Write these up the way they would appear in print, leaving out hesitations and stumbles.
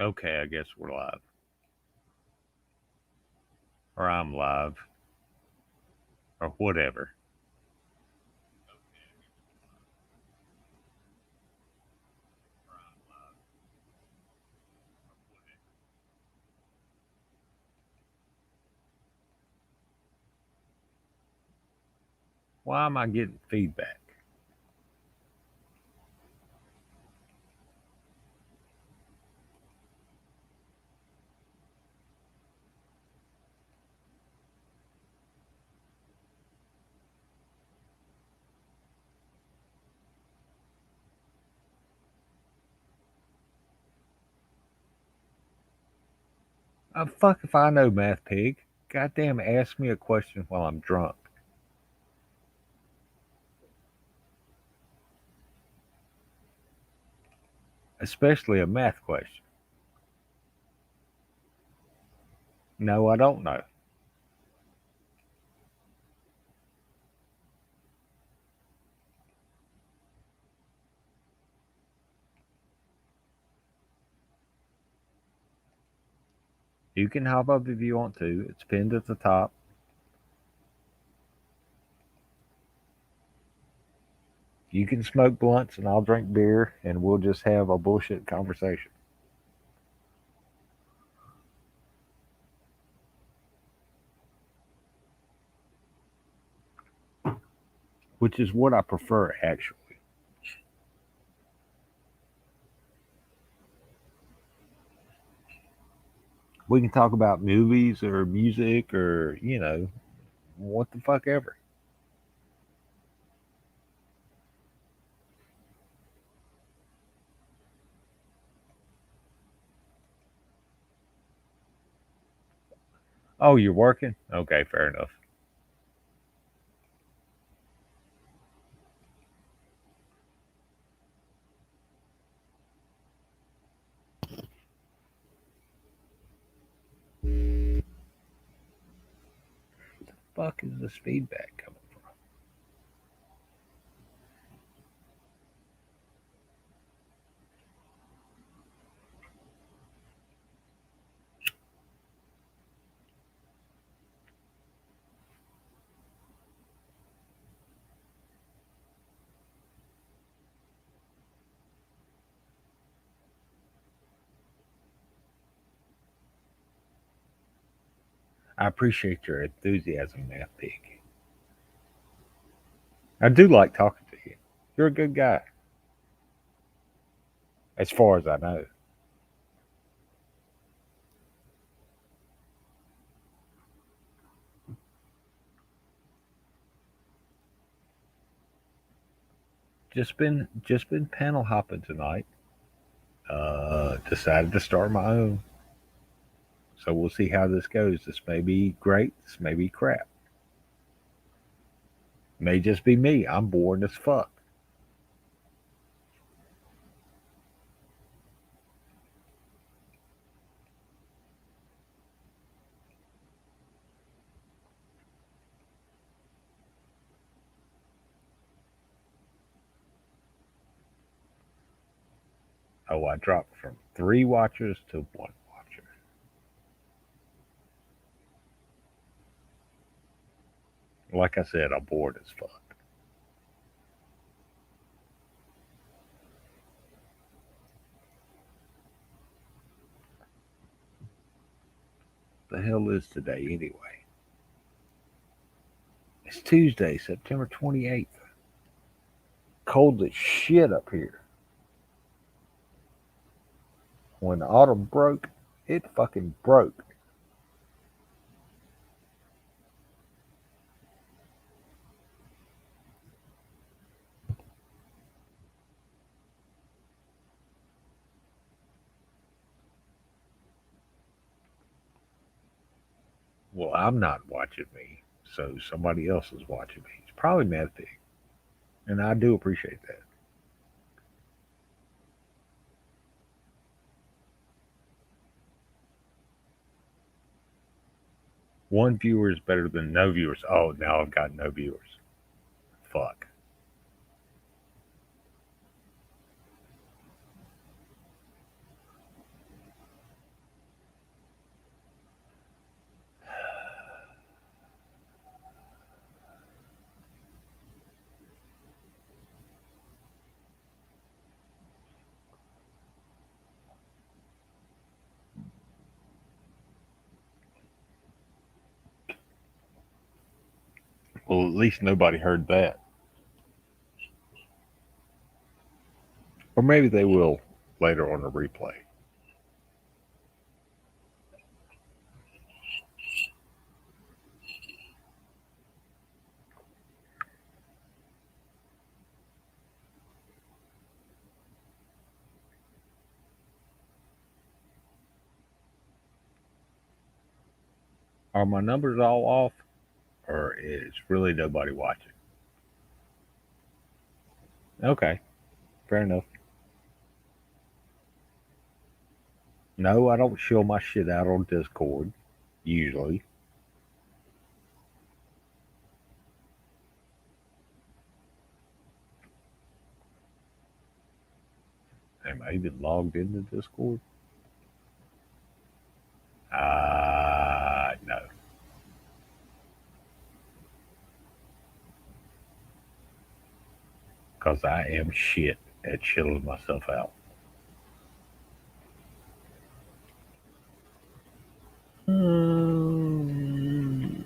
Okay, I guess we're live. Or I'm live. Or whatever. Why am I getting feedback? Fuck if I know, Math Pig. Goddamn, ask me a question while I'm drunk. Especially a math question. No, I don't know. You can hop up if you want to. It's pinned at the top. You can smoke blunts and I'll drink beer and we'll just have a bullshit conversation. Which is what I prefer, actually. We can talk about movies or music or, what the fuck ever. Oh, you're working? Okay, fair enough. Fuck is this feedback coming from? I appreciate your enthusiasm, Math Pig. I do like talking to you. You're a good guy, as far as I know. Just been panel hopping tonight. Decided to start my own. So we'll see how this goes. This may be great. This may be crap. May just be me. I'm bored as fuck. Oh, I dropped from 3 watchers to 1 watcher. Like I said, I'm bored as fuck. The hell is today anyway? It's Tuesday, September 28th. Cold as shit up here. When the autumn broke, it fucking broke. Well, I'm not watching me, so somebody else is watching me. It's probably Mad Pig, and I do appreciate that. One viewer is better than no viewers. Oh, now I've got no viewers. Fuck. Well, at least nobody heard that. Or maybe they will later on the replay. Are my numbers all off? Or is really nobody watching? Okay, fair enough. No, I don't show my shit out on Discord, usually. Am I even logged into Discord? No. Because I am shit at chilling myself out. Mm.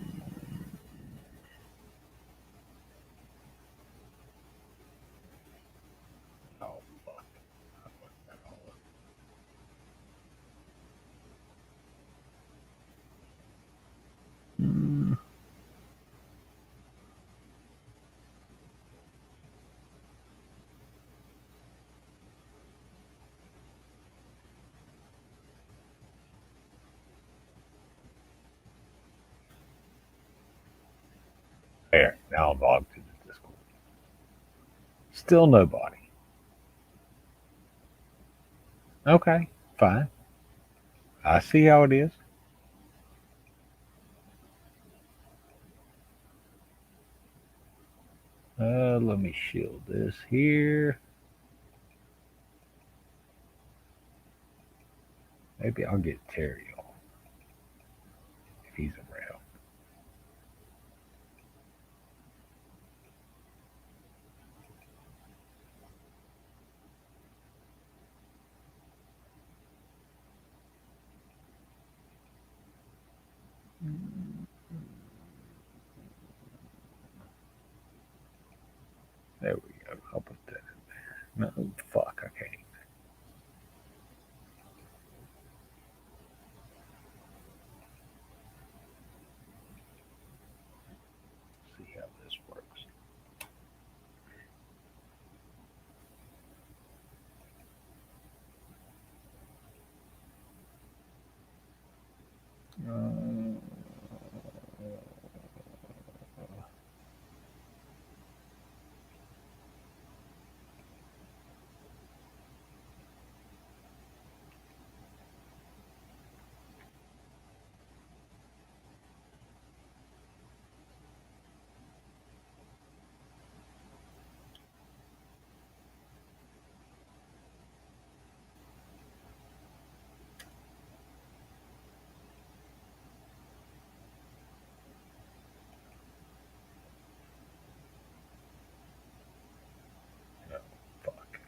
Oh, fuck. Mm. There, now I'm logged into Discord. Still nobody. Okay, fine. I see how it is. Let me shield this here. Maybe I'll get Terry on if he's around. There we go. I'll put that in there. No, fuck, I can't. See how this works. Uh, no, fuck.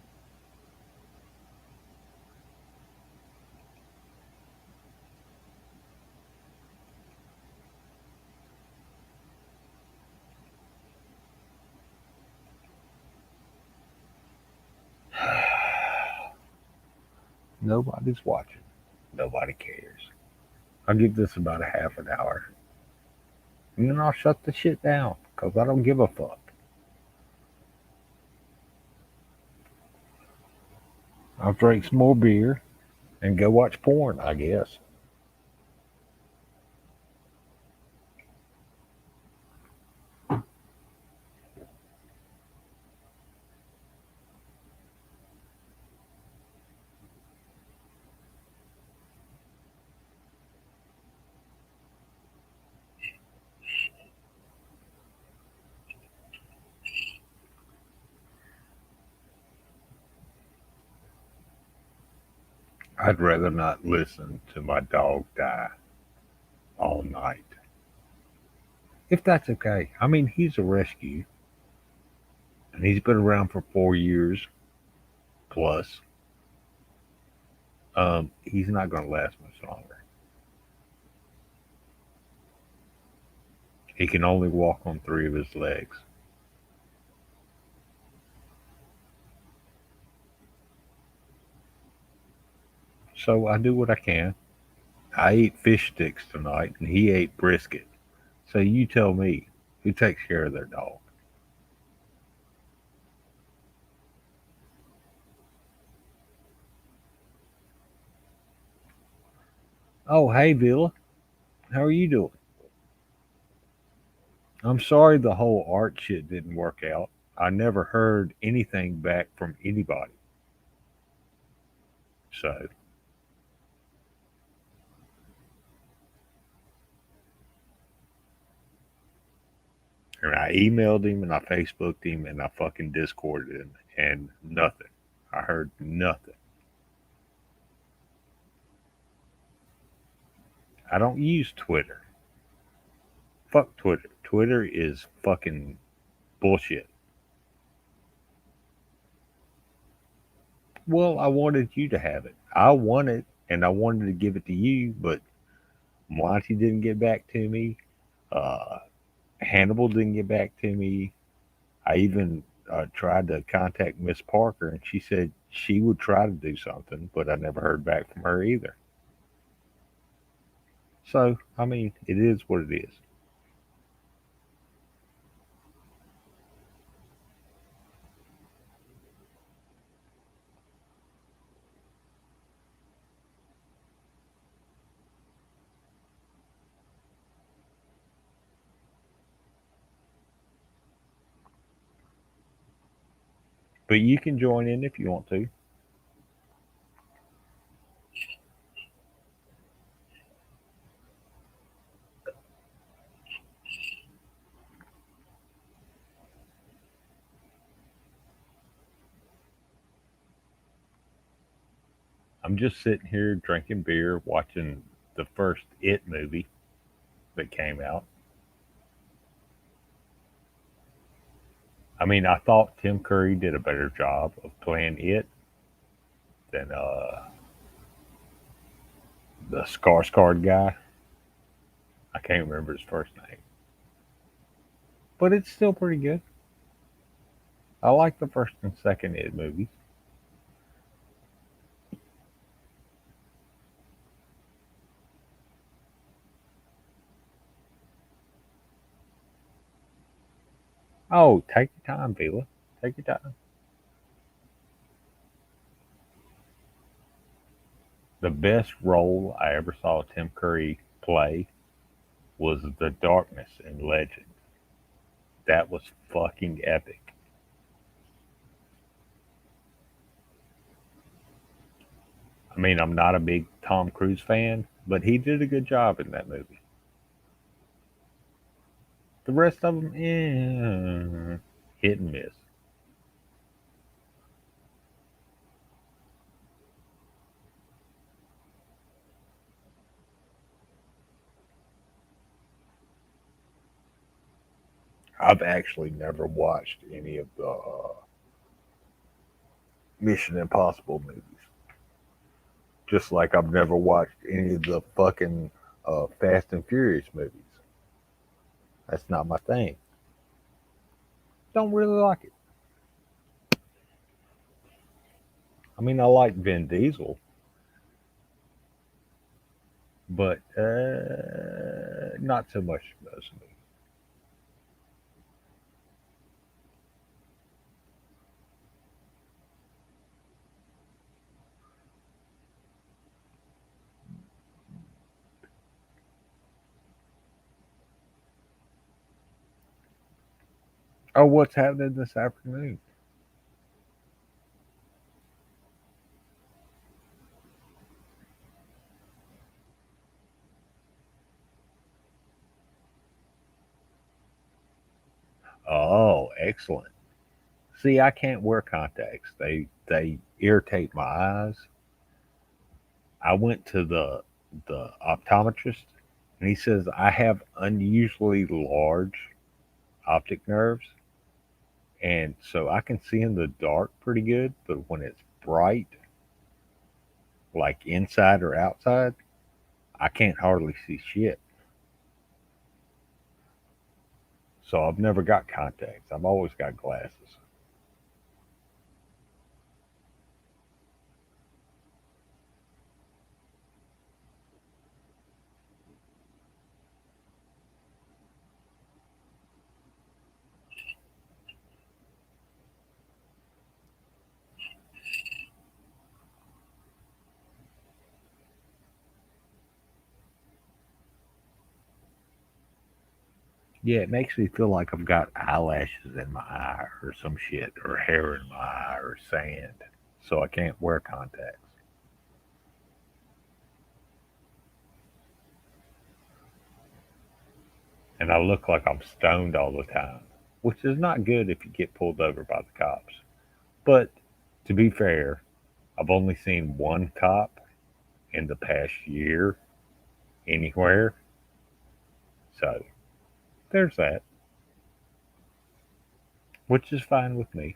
Nobody's watching. Nobody cares. I'll give this about a half an hour. And then I'll shut the shit down because I don't give a fuck. I'll drink some more beer and go watch porn, I guess. I'd rather not listen to my dog die all night. If that's okay. I mean, he's a rescue and he's been around for 4 years plus. He's not going to last much longer. He can only walk on three of his legs. So I do what I can. I ate fish sticks tonight and he ate brisket. So you tell me who takes care of their dog. Oh, hey, Villa. How are you doing? I'm sorry the whole art shit didn't work out. I never heard anything back from anybody. So, and I emailed him and I Facebooked him and I fucking Discorded him and nothing. I heard nothing. I don't use Twitter. Fuck Twitter. Twitter is fucking bullshit. Well, I wanted you to have it. I want it and I wanted to give it to you, but Monty didn't get back to me. Uh, Hannibal didn't get back to me. I even tried to contact Miss Parker, and she said she would try to do something, but I never heard back from her either. So, I mean, it is what it is. But you can join in if you want to. I'm just sitting here drinking beer, watching the first It movie that came out. I mean, I thought Tim Curry did a better job of playing It than the Skarsgård guy. I can't remember his first name, but it's still pretty good. I like the first and second It movies. Oh, take your time, Vila. Take your time. The best role I ever saw Tim Curry play was the Darkness in Legend. That was fucking epic. I mean, I'm not a big Tom Cruise fan, but he did a good job in that movie. The rest of them, hit and miss. I've actually never watched any of the Mission Impossible movies. Just like I've never watched any of the fucking Fast and Furious movies. That's not my thing. Don't really like it. I mean, I like Vin Diesel, but not so much those movies. Oh, what's happening this afternoon? Oh, excellent. See, I can't wear contacts. They irritate my eyes. I went to the optometrist and he says I have unusually large optic nerves and so I can see in the dark pretty good, but when it's bright, like inside or outside, I can't hardly see shit. So I've never got contacts. I've always got glasses. Yeah, it makes me feel like I've got eyelashes in my eye or some shit, or hair in my eye, or sand. So I can't wear contacts. And I look like I'm stoned all the time, which is not good if you get pulled over by the cops. But to be fair, I've only seen one cop in the past year anywhere. So there's that, which is fine with me.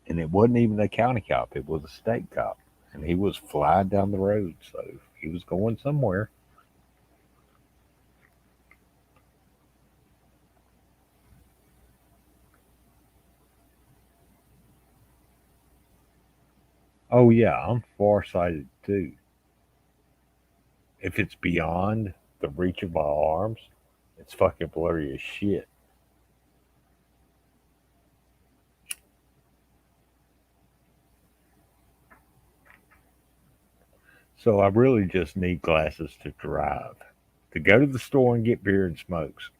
And it wasn't even a county cop, it was a state cop. And he was flying down the road, so he was going somewhere. Oh, yeah, I'm farsighted too. If it's beyond the reach of my arms, it's fucking blurry as shit. So I really just need glasses to drive, to go to the store and get beer and smokes,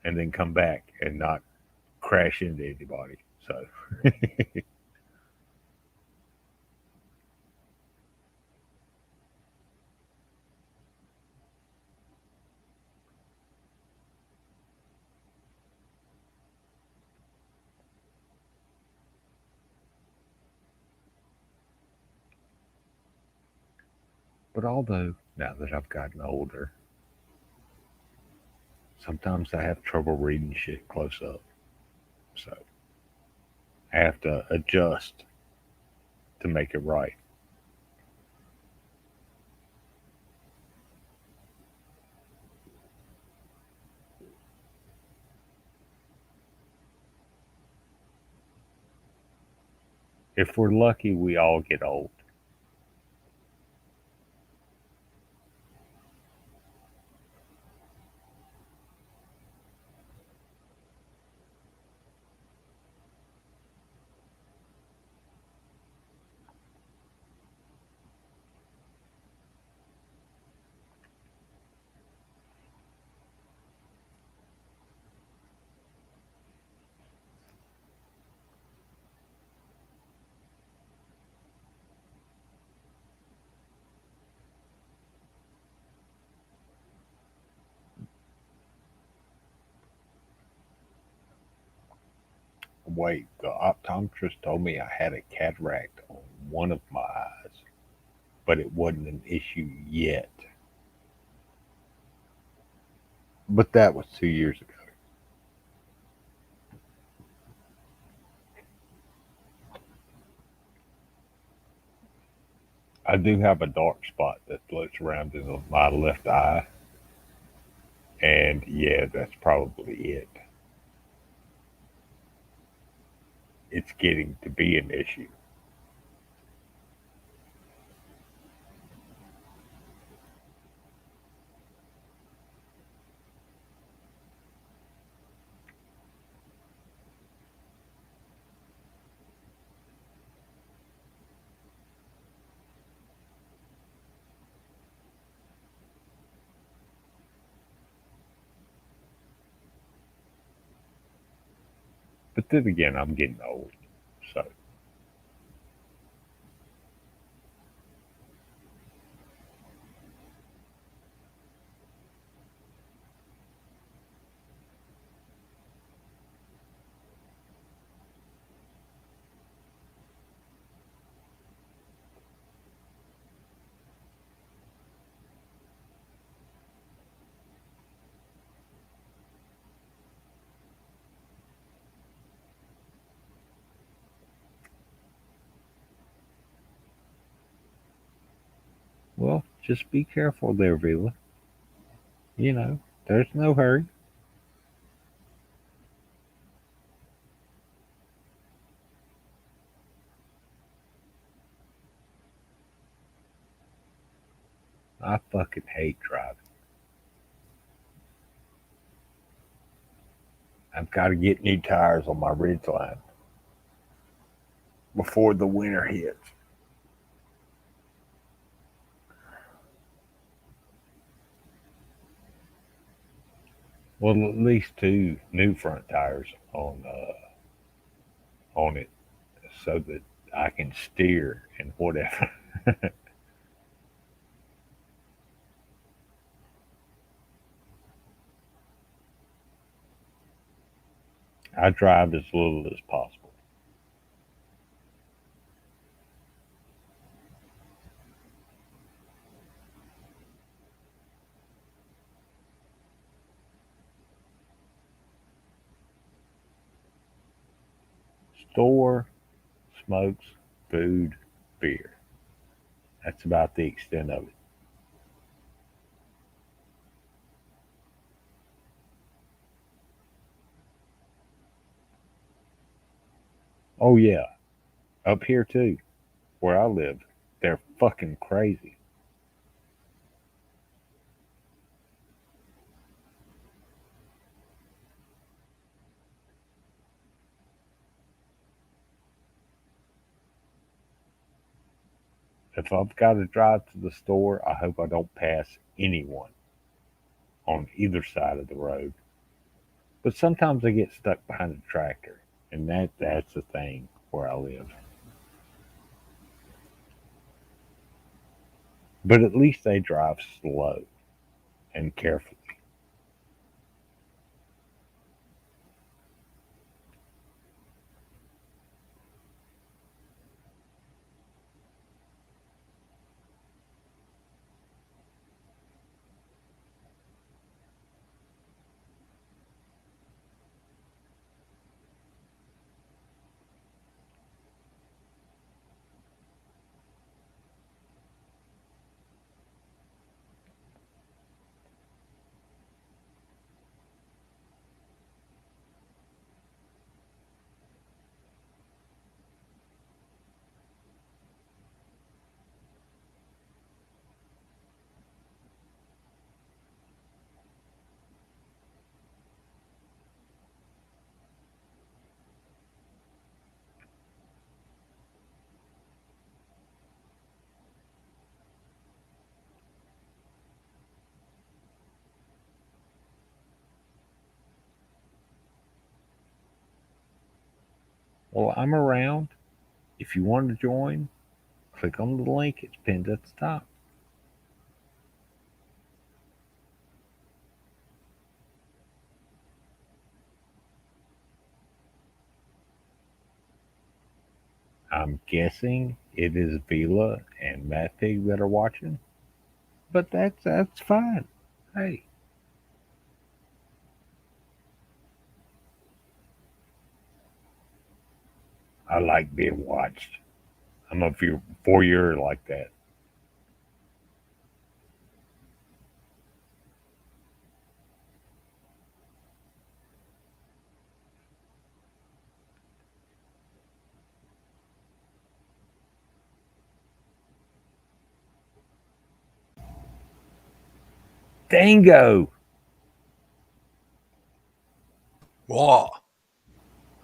and then come back and not crash into anybody. So, but although now that I've gotten older, sometimes I have trouble reading shit close up. So I have to adjust to make it right. If we're lucky, we all get old. Wait, the optometrist told me I had a cataract on one of my eyes, but it wasn't an issue yet. But that was 2 years ago. I do have a dark spot that floats around in my left eye, and yeah, that's probably it. It's getting to be an issue. But then again, I'm getting old. So, Well, just be careful there, Vila. You know, there's no hurry. I fucking hate driving. I've got to get new tires on my Ridgeline before the winter hits. Well, at least two new front tires on it, so that I can steer and whatever. I drive as little as possible. Store, smokes, food, beer. That's about the extent of it. Oh yeah, up here too, where I live, they're fucking crazy. If I've got to drive to the store, I hope I don't pass anyone on either side of the road. But sometimes I get stuck behind a tractor, and that's the thing where I live. But at least they drive slow and carefully. Well, I'm around. If you want to join, click on the link. It's pinned at the top. I'm guessing it is Vila and Matt Pig that are watching, but that's fine. Hey, I like being watched. I'm a voyeur like that. Dango. What?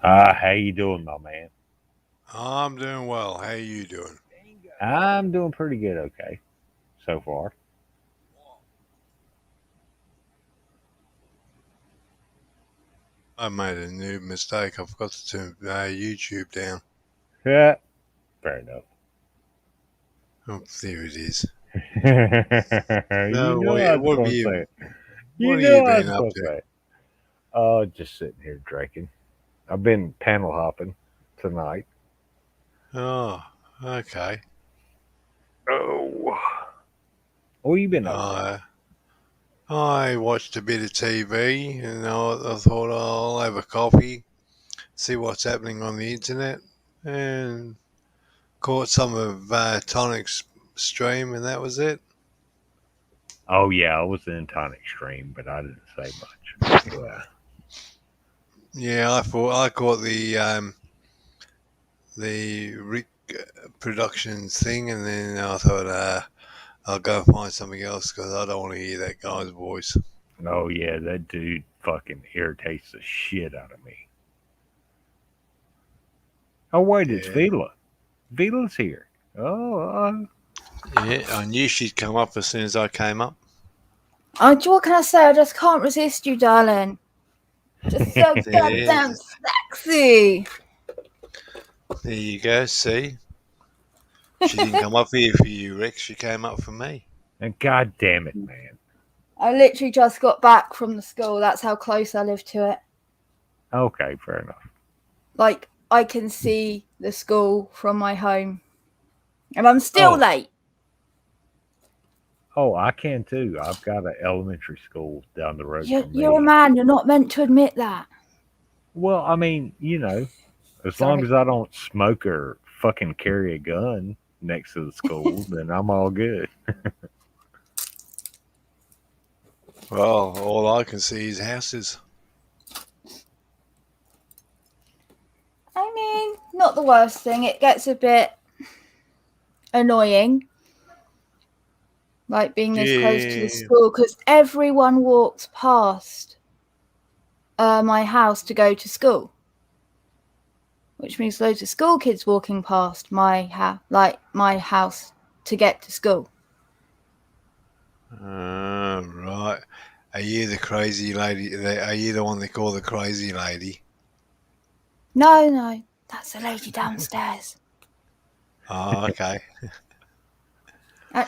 How you doing, my man? I'm doing well. How you doing? I'm doing pretty good. Okay, so far. I made a new mistake. I forgot to turn YouTube down. Yeah, fair enough. Oh, there it is. You No, know I was what have going to you? say it. You What have know you I was been up going to to? say it. Oh, just sitting here drinking. I've been panel hopping tonight. Oh, okay. Oh, what you been up to? I watched a bit of TV, and I thought I'll have a coffee, see what's happening on the internet, and caught some of Tonic's stream, and that was it. Oh yeah, I was in Tonic Stream, but I didn't say much. Yeah. Yeah, I caught the Rick Productions thing, and then I thought I'll go find something else because I don't want to hear that guy's voice. Oh yeah, that dude fucking irritates the shit out of me. Oh wait, it's Yeah, Vila. Vila's here. Oh, yeah. I knew she'd come up as soon as I came up. What can I say? I just can't resist you, darling. Just so Yeah, goddamn sexy. there you go. See, she didn't come up here for you, Rex. She came up for me. and god damn it, man. I literally just got back from the school. That's how close I live to it. Okay, fair enough. Like, I can see the school from my home. And I'm still Oh. late. Oh, I can too. I've got an elementary school down the road from You're a me. man. You're not meant to admit that. Well, I mean, you know, as Sorry. long as I don't smoke or fucking carry a gun next to the school, then I'm all good. Well, all I can see is houses. I mean, not the worst thing. It gets a bit annoying. Like being this close to the Yeah. school because everyone walks past my house to go to school, which means loads of school kids walking past my house to get to school. Right. Are you the crazy lady? Are you the one they call the crazy lady? No, that's the lady downstairs. Oh, okay.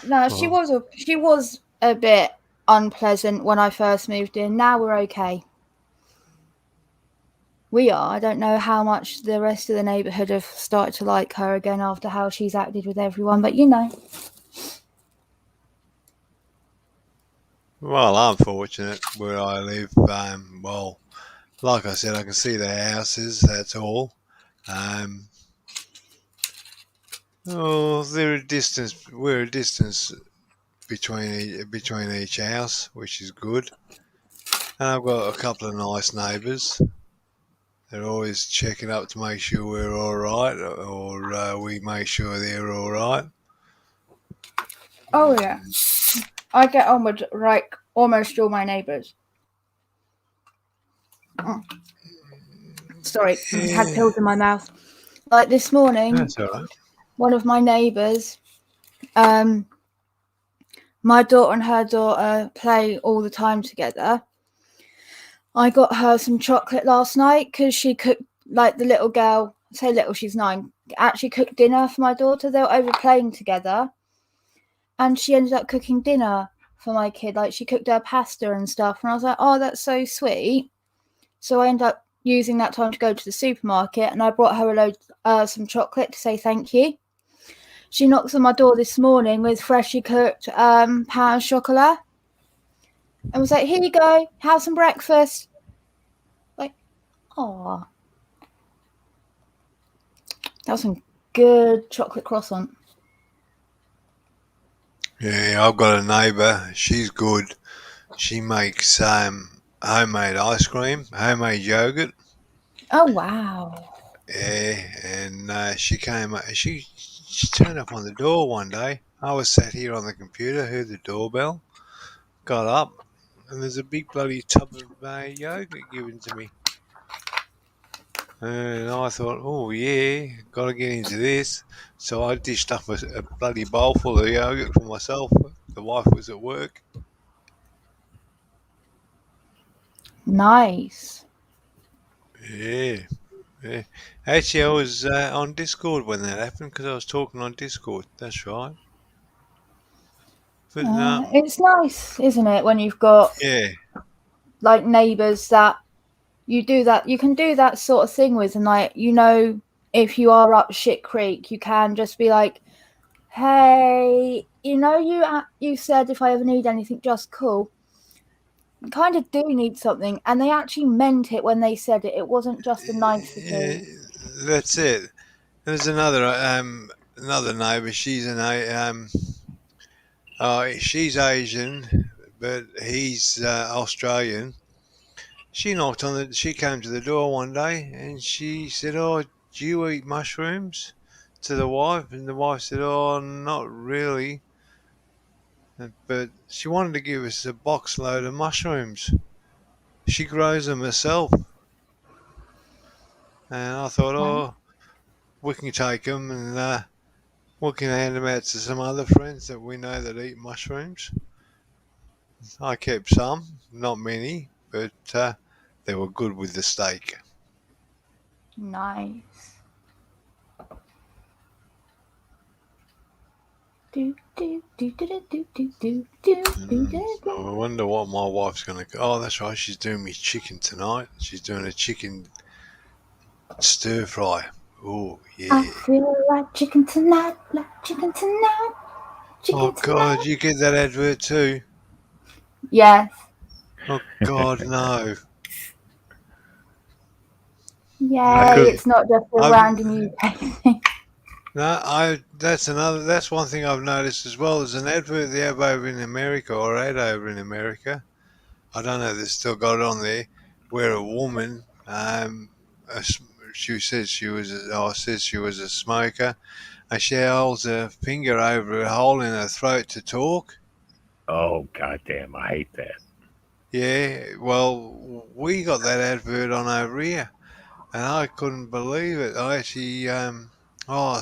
No, she was a bit unpleasant when I first moved in. Now we're okay. We are. I don't know how much the rest of the neighbourhood have started to like her again after how she's acted with everyone, but you know. Well, I'm fortunate where I live. Well, like I said, I can see the houses. That's all. They're a distance. We're a distance between each house, which is good. And I've got a couple of nice neighbours. They're always checking up to make sure we're all right, or we make sure they're all right. Oh yeah. I get on with like almost all my neighbours. Sorry, I had pills in my mouth. Like this morning, That's all right. one of my neighbours, my daughter and her daughter play all the time together. I got her some chocolate last night because she cooked, like the little girl, say little, she's 9, actually cooked dinner for my daughter. They were over playing together. And she ended up cooking dinner for my kid. Like she cooked her pasta and stuff. And I was like, oh, that's so sweet. So I ended up using that time to go to the supermarket and I brought her some chocolate to say thank you. She knocks on my door this morning with freshly cooked pain au chocolat and was like, here you go, have some breakfast. Like, oh, that was some good chocolate croissant. Yeah, I've got a neighbour. She's good. She makes homemade ice cream, homemade yogurt. Oh, wow. Yeah, and she came. She turned up on the door one day. I was sat here on the computer, heard the doorbell, got up, and there's a big bloody tub of yogurt given to me. And I thought, oh yeah, got to get into this. So I dished up a bloody bowl full of yogurt for myself. The wife was at work. Nice. Yeah. Actually, I was on Discord when that happened because I was talking on Discord. That's right. But It's nice, isn't it, when you've got yeah, like neighbours that you can do that sort of thing with, and like, you know, if you are up shit creek, you can just be like, hey, you know, you said if I ever need anything, just call. You kind of do need something, and they actually meant it when they said it. It wasn't just a nicety. that's it. There's another neighbour. She's she's Asian, but he's Australian. She knocked on the. She came to the door one day and she said, "Oh, do you eat mushrooms?" To the wife, and the wife said, "Oh, not really." But she wanted to give us a box load of mushrooms. She grows them herself, and I thought, Right. "Oh, we can take them and we can hand them out to some other friends that we know that eat mushrooms." I kept some, not many, but they were good with the steak. Nice. Do do do do do do do do do do do. I wonder what my wife's going to. Oh, that's right. She's doing me chicken tonight. She's doing a chicken stir fry. Oh, I yeah. feel like chicken tonight, like chicken tonight, chicken Oh, God. tonight. You get that advert too? Yes. Oh, God, no. Yeah, could- it's not just a I've- random UK thing. No, that's one thing I've noticed as well. There's an advert they have over in America, or ad over in America. I don't know if they've still got it on there, where a woman, she says she was, says she was a smoker, and she holds her finger over a hole in her throat to talk. Oh goddamn! I hate that. Yeah, well, we got that advert on over here, and I couldn't believe it. I actually,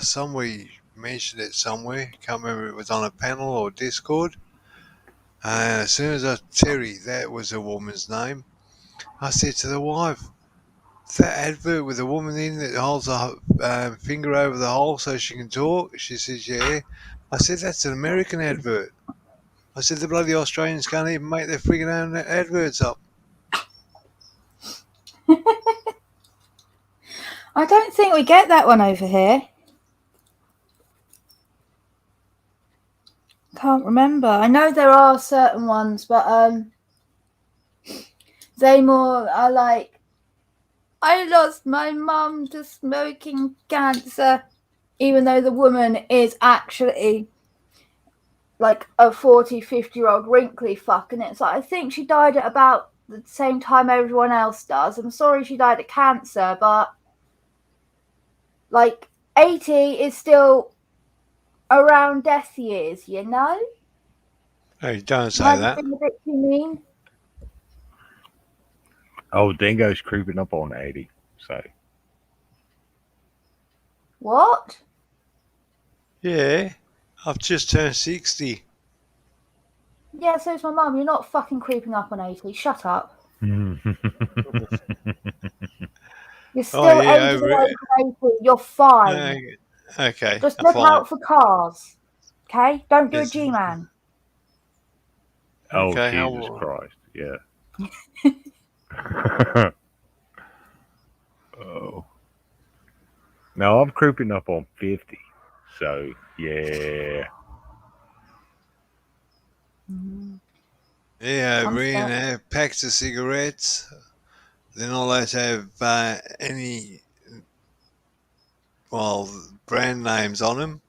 somebody mentioned it somewhere. Can't remember if it was on a panel or Discord. And as soon as Terry, that was a woman's name, I said to the wife, "That advert with a woman in that holds a finger over the hole so she can talk." She says, "Yeah." I said, "That's an American advert." I said, "The bloody Australians can't even make their friggin' own adverts up." I don't think we get that one over here. Can't remember. I know there are certain ones, but they more are like, I lost my mum to smoking cancer, even though the woman is actually like a 40, 50-year-old wrinkly fuck. And it's like, I think she died at about the same time everyone else does. I'm sorry she died of cancer, but like 80 is still around death years, you know? Hey, don't say Might that. have been a bit too mean. Oh, Dingo's creeping up on 80. So What? Yeah, I've just turned 60. Yeah, so is my mum. You're not fucking creeping up on 80. Shut up. You're still Oh, yeah, 80 away from 80. You're fine. Okay, Just I'm look fine. out for cars. Okay? Don't do a Yes. G-man. oh Okay, Jesus Christ! Yeah. Oh. No, I'm creeping up on 50. So yeah. Yeah, I'm we stuck. have packs of cigarettes. They're not allowed to have any, brand names on them.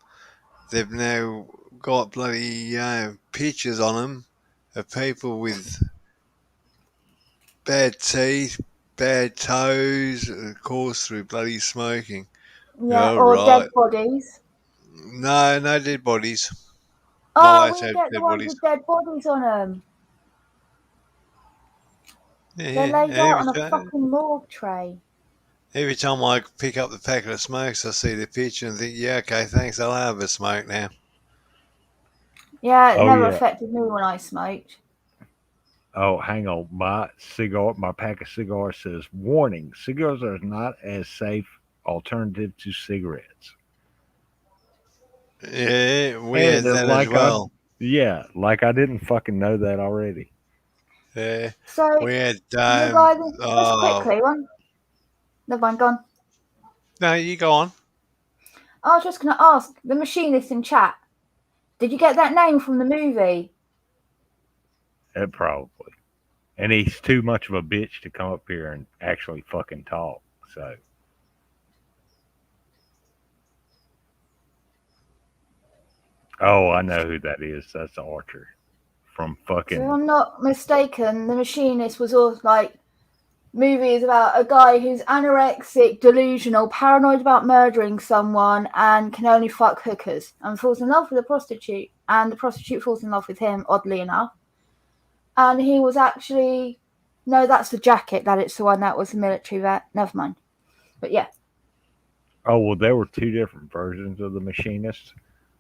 They've now got bloody pictures on them of people with bad teeth, bad toes, caused through bloody smoking. Yeah, Oh, or right. dead bodies. No dead bodies. Not Oh, allowed we to have get the dead ones bodies. with dead bodies on them. Yeah, They're laid and out on a fucking morgue tray. every time I pick up the packet of smokes, I see the picture and think, yeah, okay, thanks, I'll have a smoke now. Yeah, it Oh, never yeah. affected me when I smoked. Oh, hang on. My pack of cigars says, "Warning: cigars are not as safe alternative to cigarettes." Yeah, we And had that like as well. like I didn't fucking know that already. Yeah, So, we had. the guy, just Oh, quickly, one. Never mind, gone. no, you go on. I was just going to ask the machinist in chat, did you get that name from the movie? Probably. And he's too much of a bitch to come up here and actually fucking talk. So oh, I know who that is. That's Archer from So if fucking. I'm not mistaken, The Machinist was all like movies about a guy who's anorexic, delusional, paranoid about murdering someone, and can only fuck hookers, and falls in love with a prostitute, and the prostitute falls in love with him, oddly enough. And he was actually no, that's the jacket. That it's the one that was the military vet. Never mind. But yeah, Oh well, there were two different versions of The Machinist.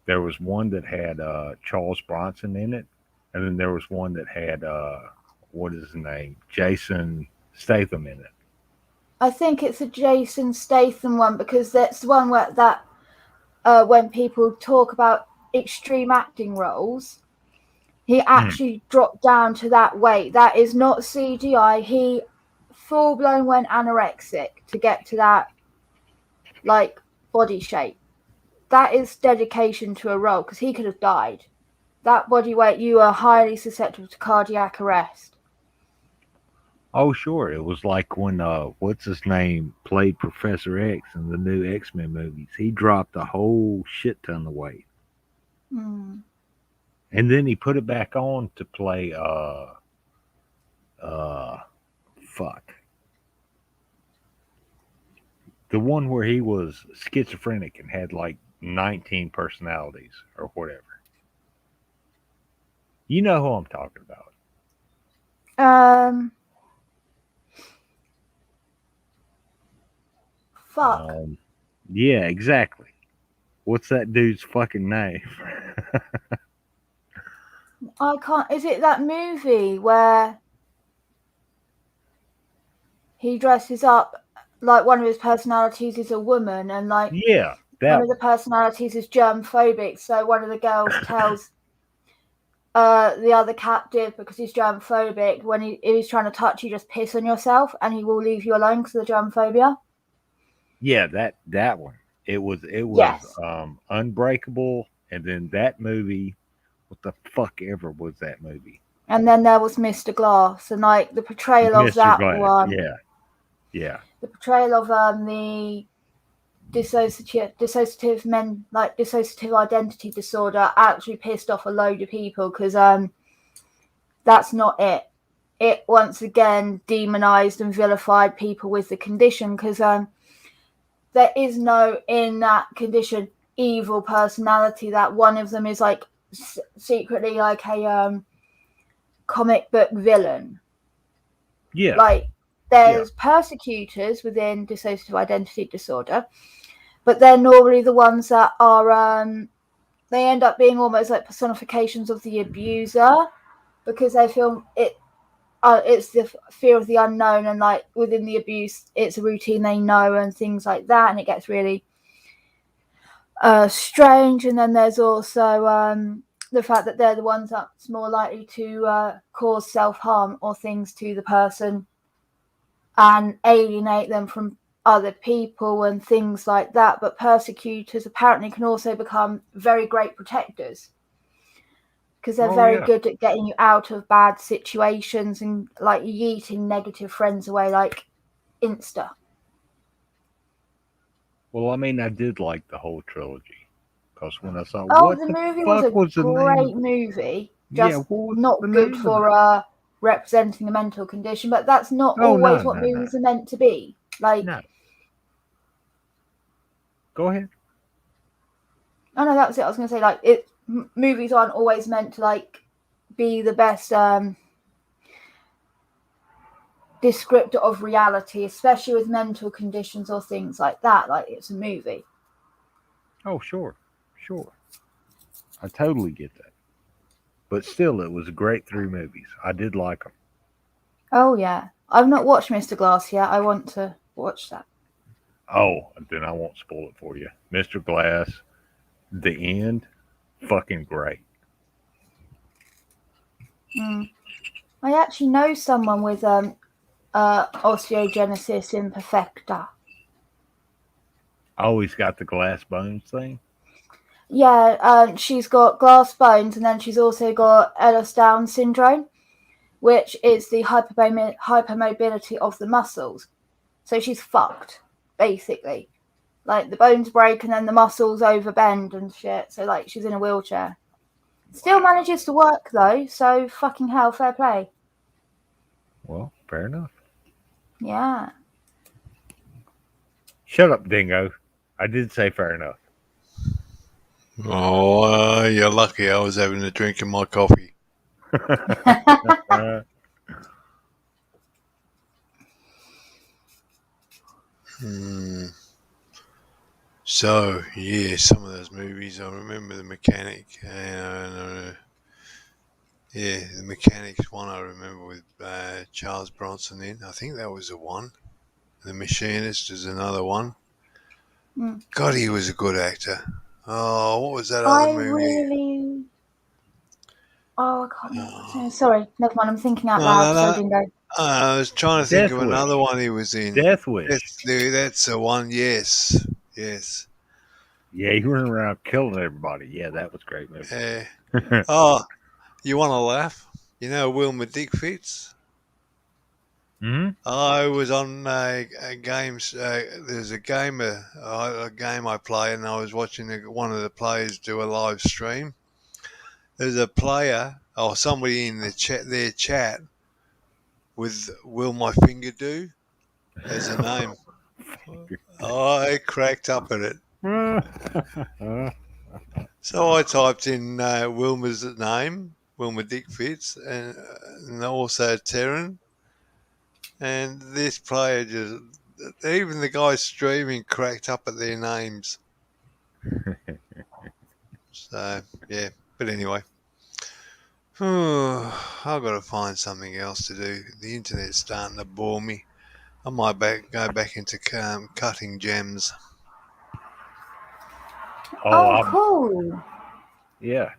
There was one that had Charles Bronson in it, and then there was one that had what is his name, Jason Statham in it. I think it's a Jason Statham one because that's the one where that when people talk about extreme acting roles, he actually dropped down to that weight. That is not CGI. He full blown went anorexic to get to that like body shape. That is dedication to a role because he could have died. That body weight, you are highly susceptible to cardiac arrest. Oh sure, it was like when what's his name played Professor X in the new X-Men movies. He dropped a whole shit ton of weight, Hmm. and then he put it back on to play fuck, the one where he was schizophrenic and had like 19 personalities or whatever. You know who I'm talking about. Fuck. Yeah, exactly. What's that dude's fucking name? I can't. Is it that movie where he dresses up like one of his personalities is a woman and like Yeah, one that of the personalities is germphobic? So one of the girls tells the other captive because he's germphobic when if he's trying to touch you, just piss on yourself and he will leave you alone because of the germphobia. yeah, that one. It was Yes. Unbreakable, and then that movie. What the fuck ever was that movie? And then there was Mr. Glass and like the portrayal of Mr. that Glass. one. Yeah. The portrayal of the dissociative identity disorder actually pissed off a load of people because that's not it. It once again demonized and vilified people with the condition because there is no in that condition evil personality. That one of them is like secretly like a comic book villain. Yeah. Like there's persecutors within dissociative identity disorder, but they're normally the ones that are they end up being almost like personifications of the abuser because they feel it's the fear of the unknown, and like within the abuse it's a routine they know and things like that, and it gets really strange. And then there's also the fact that they're the ones that's more likely to cause self-harm or things to the person and alienate them from other people and things like that. But persecutors apparently can also become very great protectors because they're very good at getting you out of bad situations and like yeeting negative friends away like insta. Well, I mean, I did like the whole trilogy because when I saw The movie was a was the great name? movie, Yeah, just what was not the good name of for representing a mental condition. But that's not Oh, always no, what no, no. movies are meant to be. Like, No. Go ahead. oh no, that was it. I was going to say like movies aren't always meant to like be the best descriptor of reality, especially with mental conditions or things like that. Like it's a movie. Oh, sure. I totally get that. But still, it was great 3 movies. I did like them. Oh yeah, I've not watched Mr. Glass yet. I want to watch that. Oh, then I won't spoil it for you. Mr. Glass, the end, fucking great. I actually know someone with osteogenesis imperfecta. Always got the glass bones thing. Yeah, she's got glass bones, and then she's also got Ehlers-Down syndrome, which is the hypermobility of the muscles. So she's fucked, basically. Like the bones break and then the muscles overbend and shit. So like she's in a wheelchair. Still manages to work though, so fucking hell, fair play. Well, fair enough. Yeah. Shut up, Dingo. I did say fair enough. Oh, you're lucky I was having a drink of my coffee. Uh, Hmm. So, yeah, some of those movies, I remember The Mechanic. Yeah, The Mechanic's one I remember with Charles Bronson in. I think that was the one. The Machinist is another one. Mm. God, he was a good actor. Oh, what was that I other movie? really. Oh, I can't remember. Oh, Sorry, never mind. I'm thinking out no, loud, no, so I no. didn't go. I was trying to think Death of Wish. another one he was in. Death Wish. That's the one, yes. Yes. Yeah, he running around killing everybody. Yeah, that was a great movie. Oh, you want to laugh? You know Wilma Dick Fitz? Hmm. I was on a games. There's a game I play, and I was watching one of the players do a live stream. There's a player or somebody in their chat with "Will my finger do" as a name. I cracked up at it. So I typed in Wilma's name, Wilma Dick Fitz, and also Terran. And this player even the guy streaming cracked up at their names. So, yeah. But anyway. I've got to find something else to do. The internet's starting to bore me. I might go back into cutting gems. Oh, cool. Yeah.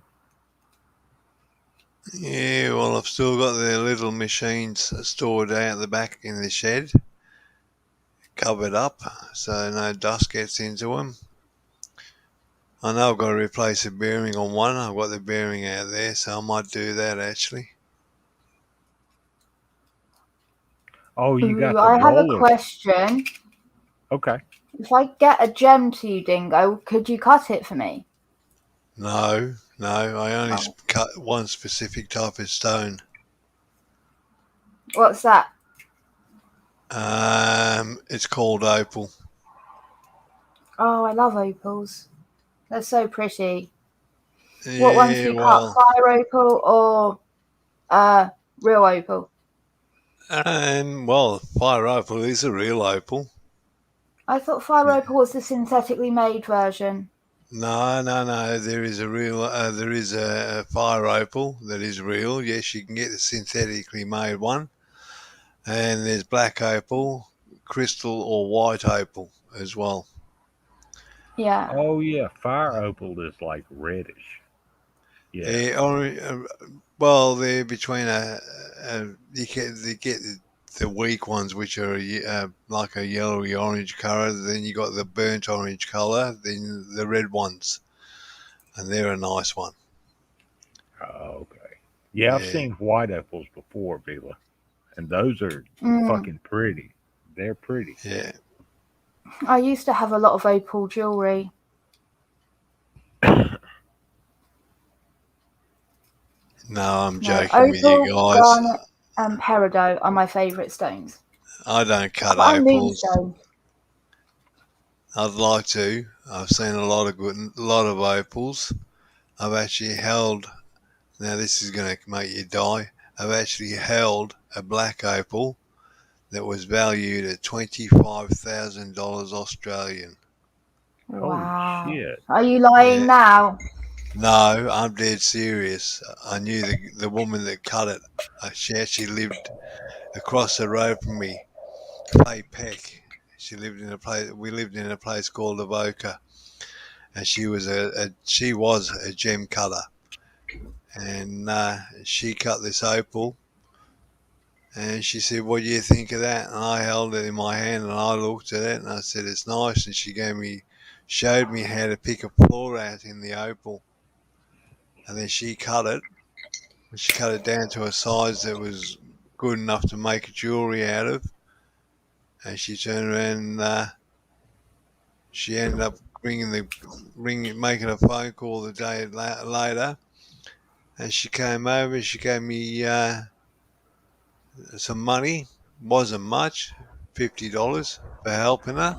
Yeah, well, I've still got the little machines stored out the back in the shed, covered up, so no dust gets into them. I know I've got to replace a bearing on one. I've got the bearing out there, so I might do that actually. Oh, you got the I have a roller. question. Okay. If I get a gem to you, Dingo, could you cut it for me? No, I only cut one specific type of stone. What's that? It's called opal. Oh, I love opals. They're so pretty. Yeah, What ones do you cut? Fire opal or real opal? Well, fire opal is a real opal. I thought fire opal was the synthetically made version. No. There is a fire opal that is real. Yes, you can get the synthetically made one, and there's black opal, crystal or white opal as well. Yeah. Oh yeah, fire opal is like reddish. Yeah. Well, they're between you get the weak ones, which are like a yellowy orange color. Then you got the burnt orange color. Then the red ones, and they're a nice one. Oh, okay. Yeah, I've seen white opals before, Vila, and those are fucking pretty. They're pretty. Yeah. I used to have a lot of opal jewelry. No, I'm joking with you guys. Garnet, and peridot are my favourite stones. I don't cut I'm opals. moonstone. I'd like to. I've seen a lot of opals. I've actually held. Now this is going to make you die. I've actually held a black opal that was valued at $25,000 Australian. Wow. Holy shit. Are you lying now? No, I'm dead serious. I knew the woman that cut it. She actually lived across the road from me, Faye Peck. She lived in a place. We lived in a place called Avoca, and she was a gem cutter, and she cut this opal. And she said, "What do you think of that?" And I held it in my hand, and I looked at it, and I said, "It's nice." And she showed me how to pick a flaw out in the opal. And then she cut it. She cut it down to a size that was good enough to make jewelry out of. And she turned around and she ended up making a phone call the day later. and she came over and she gave me some money. Wasn't much, $50 for helping her.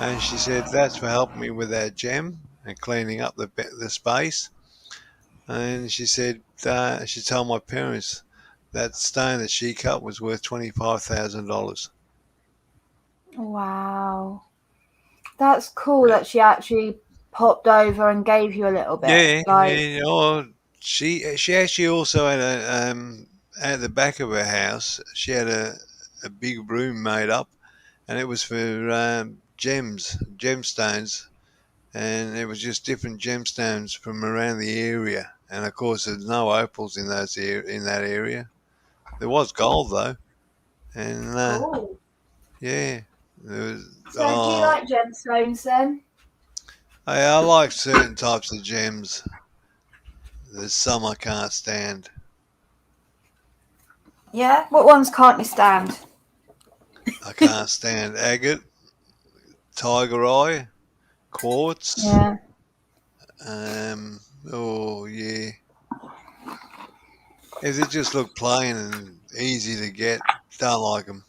And she said, that's for helping me with that gem and cleaning up the space. And she said, she told my parents that stone that she cut was worth $25,000. Wow. That's cool that she actually popped over and gave you a little bit. Yeah, Like, yeah. Oh, she actually also had at the back of her house, she had a big room made up, and it was for gemstones, and it was just different gemstones from around the area. And of course, there's no opals in in that area. There was gold though, and cool. yeah, there was. So, do you Oh, like gemstones then? I like certain types of gems. There's some I can't stand. Yeah. What ones can't you stand? I can't stand agate, tiger eye, quartz. Yeah. Oh yeah. If they just look plain and easy to get, don't like them.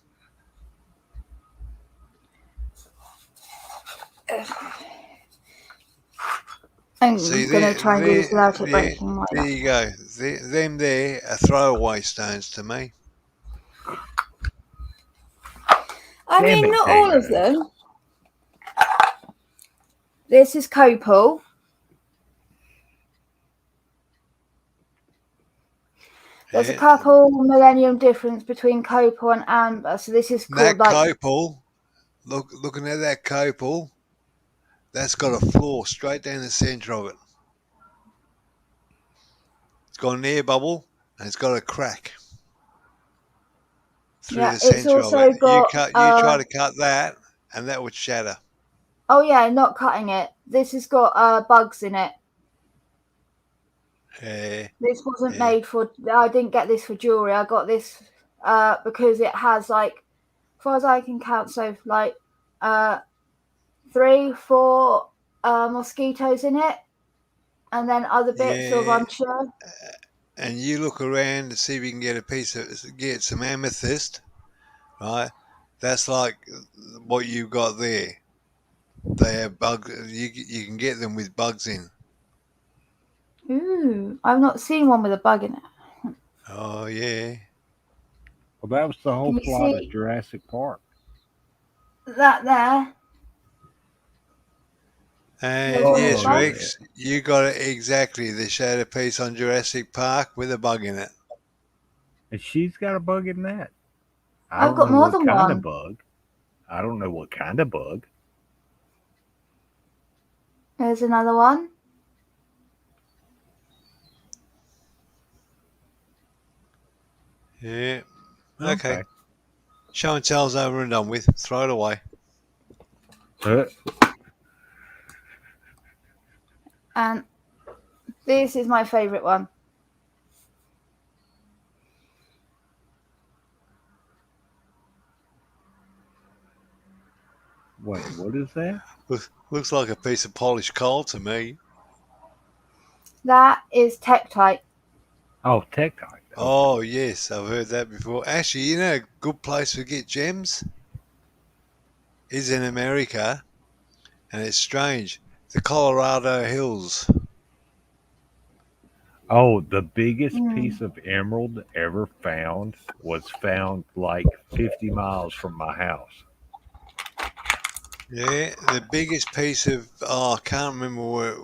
I'm See, gonna try and do this without it there, breaking my there you go. Them there are throwaway stones to me. I Damn mean, it, not all of Dana. them. This is copal. There's a Yeah. couple millennium difference between copal and amber. So this is That called like, copal, looking at that copal, that's got a flaw straight down the centre of it. It's got an air bubble and it's got a crack through yeah, the it's centre of also it. got, You try to cut that, and that would shatter. oh yeah, not cutting it. This has got bugs in it. Yeah, This wasn't yeah. made for, I didn't get this for jewelry. I got this because it has like, as far as I can count, so like 3, 4 mosquitoes in it. And then other bits of Yeah, unsure. and you look around to see if you can get some amethyst, right? That's like what you got there. They have bugs. You can get them with bugs in. Ooh, I've not seen one with a bug in it. Oh yeah. Well, that was the whole Can you plot of see Jurassic Park. that there? There's And one with a yes, Oh, bug. Rex, you got it exactly. They showed a piece on Jurassic Park with a bug in it. and she's got a bug in that. I I've don't got know more what than kind of one. bug. I don't know what kind of bug. There's another one. Yeah. Okay. Okay. Show and tell's over and done with. Throw it away. Uh, And this is my favourite one. wait, what is that? Looks like a piece of polished coal to me. That is Tektite. Oh, Tektite. Okay. Oh yes, I've heard that before. Actually, you know, a good place to get gems is in America, and it's strange. The Colorado Hills. Oh, the biggest Mm. piece of emerald ever found was found like 50 miles from my house. Yeah, the biggest piece of I can't remember where.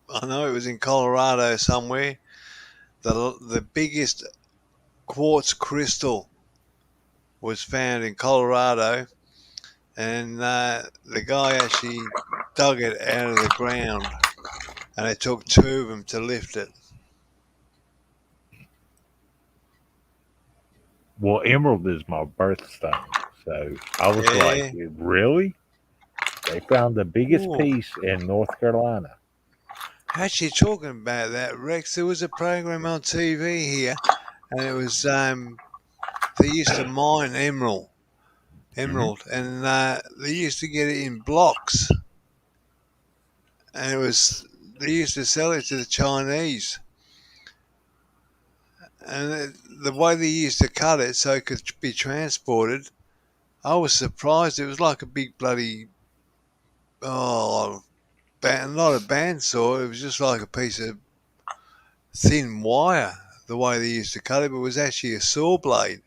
I know it was in Colorado somewhere. The biggest quartz crystal was found in Colorado, and the guy actually dug it out of the ground, and it took 2 of them to lift it. Well, emerald is my birthstone. So I was Yeah. like, really? They found the biggest Ooh. piece in North Carolina. Actually, talking about that, Rex, there was a program on TV here, and it was they used to mine emerald, and they used to get it in blocks, and they used to sell it to the Chinese, the way they used to cut it so it could be transported, I was surprised. It was like a big bloody not a bandsaw. It was just like a piece of thin wire. The way they used to cut it, but it was actually a saw blade.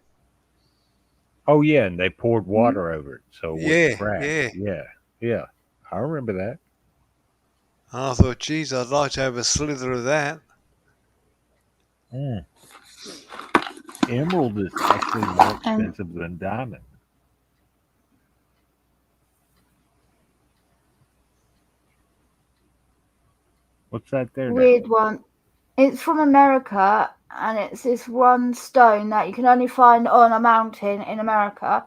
Oh yeah, and they poured water over it so it wouldn't Yeah, crack. yeah. Yeah. I remember that. And I thought, geez, I'd like to have a slither of that. Mm. Emerald is actually more expensive than diamond. What's that there? Weird one. It's from America, and it's this one stone that you can only find on a mountain in America,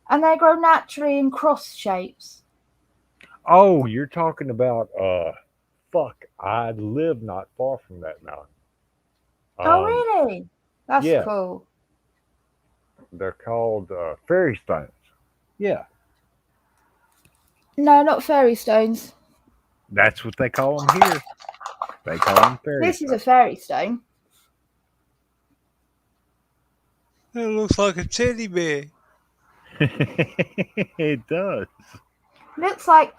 and they grow naturally in cross shapes. Oh, you're talking about fuck. I live not far from that mountain. Oh, really? That's yeah. cool. They're called fairy stones. Yeah. No, not fairy stones. That's what they call them here. They call them fairy This is stones. a fairy stone. It looks like a teddy bear. It does. Looks like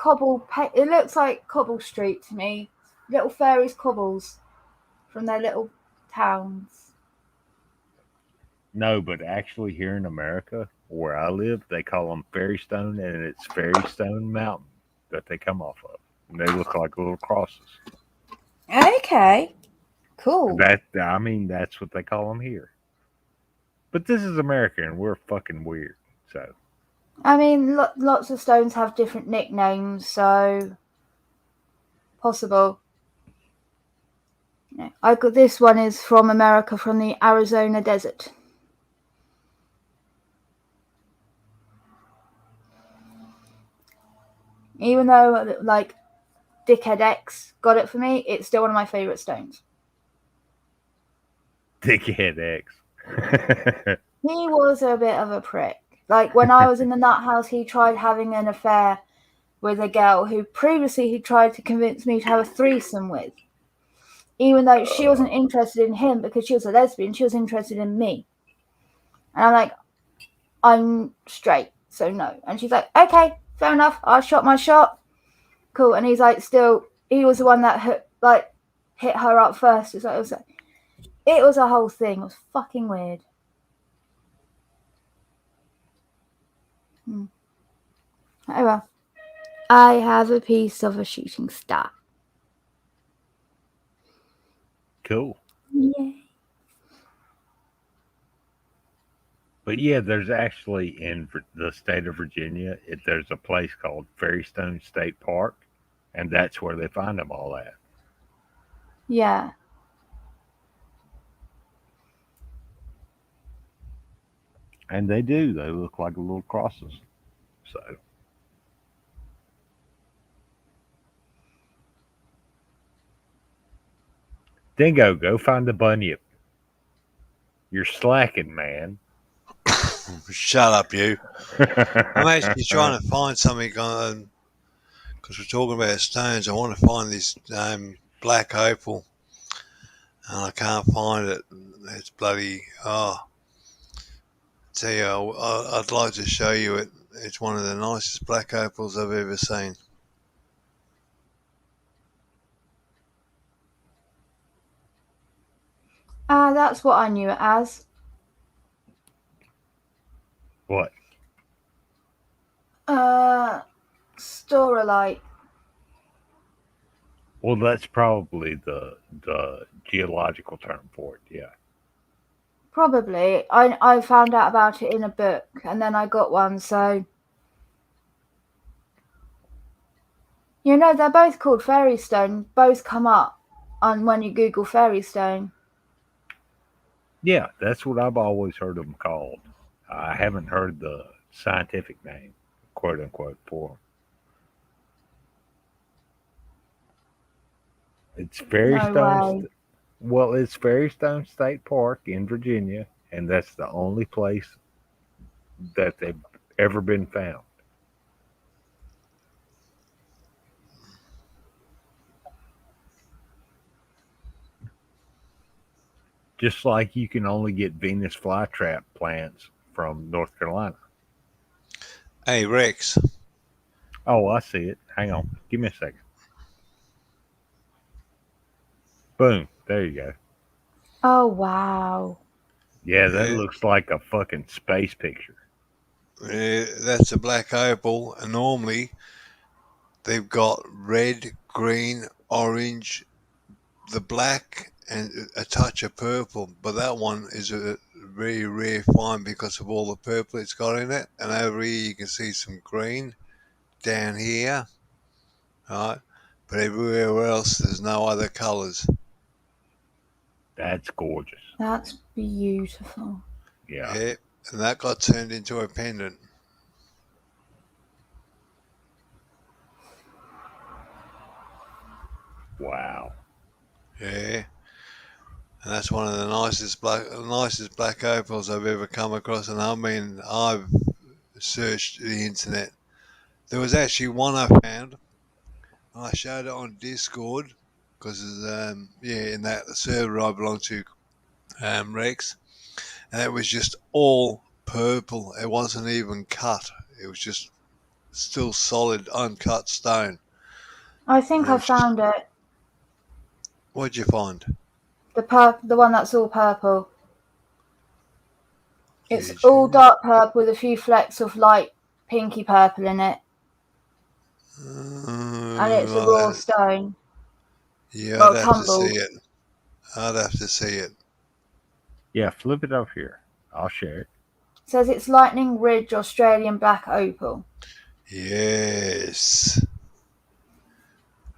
it looks like Cobble Street to me. Little fairies cobbles from their little towns. No, but actually here in America, where I live, they call them fairy stone, and it's Fairy Stone Mountain that they come off of. And they look like little crosses. Okay. Cool. That's what they call them here. But this is America, and we're fucking weird. So I mean, lots of stones have different nicknames, so possible. Yeah. I got this one is from America, from the Arizona desert. Even though like Dickhead X got it for me, it's still one of my favorite stones. Dickhead X. He was a bit of a prick. Like when I was in the nut house, he tried having an affair with a girl who previously he tried to convince me to have a threesome with. Even though she wasn't interested in him because she was a lesbian, she was interested in me. And I'm like, I'm straight, so no. And she's like, okay, fair enough. I shot my shot. Cool. And he's like, he was the one that hit her up first. It was a whole thing. It was fucking weird. However, I have a piece of a shooting star. Cool. Yeah. But yeah, there's actually in the state of Virginia, there's a place called Fairystone State Park, and that's where they find them all at. Yeah. And they do. They look like little crosses. So. Dingo, go find the bunyip. You're slacking, man. Shut up, you. I'm actually trying to find something because we're talking about stones. I want to find this black opal, and I can't find it. It's bloody. Tell you, I'd like to show you it. It's one of the nicest black opals I've ever seen. That's what I knew it as. What? Storolite. Well, that's probably the geological term for it. Yeah. Probably. I found out about it in a book, and then I got one. So they're both called fairy stone. Both come up on when you Google fairy stone. Yeah, that's what I've always heard them called. I haven't heard the scientific name, quote unquote, for them. It's Fairystone. Well, it's Fairystone State Park in Virginia, and that's the only place that they've ever been found. Just like you can only get Venus flytrap plants from North Carolina. Hey, Rex. Oh, I see it. Hang on. Give me a second. Boom. There you go. Oh wow. Yeah, that Yeah, looks like a fucking space picture. that's a black opal, and normally they've got red, green, orange, the black, and a touch of purple. But that one is a very rare find because of all the purple it's got in it. And over here you can see some green down here, right? But everywhere else there's no other colours. That's gorgeous. That's beautiful. Yeah. Yeah, and that got turned into a pendant. Wow. Yeah. And that's one of the nicest black opals I've ever come across. And I mean, I've searched the internet. There was actually one I found. I showed it on Discord because, in that server I belong to, Rex, and it was just all purple. It wasn't even cut. It was just still solid, uncut stone. I think And it I was just, found it. what'd you find? The one that's all purple. It's Did all you? dark purple with a few flecks of light pinky purple in it, and it's a raw Uh, stone. yeah, I'd Well, have to see tumbled. it. I'd have to see it. Yeah, flip it up here. I'll share it. It says it's Lightning Ridge Australian Black Opal. Yes.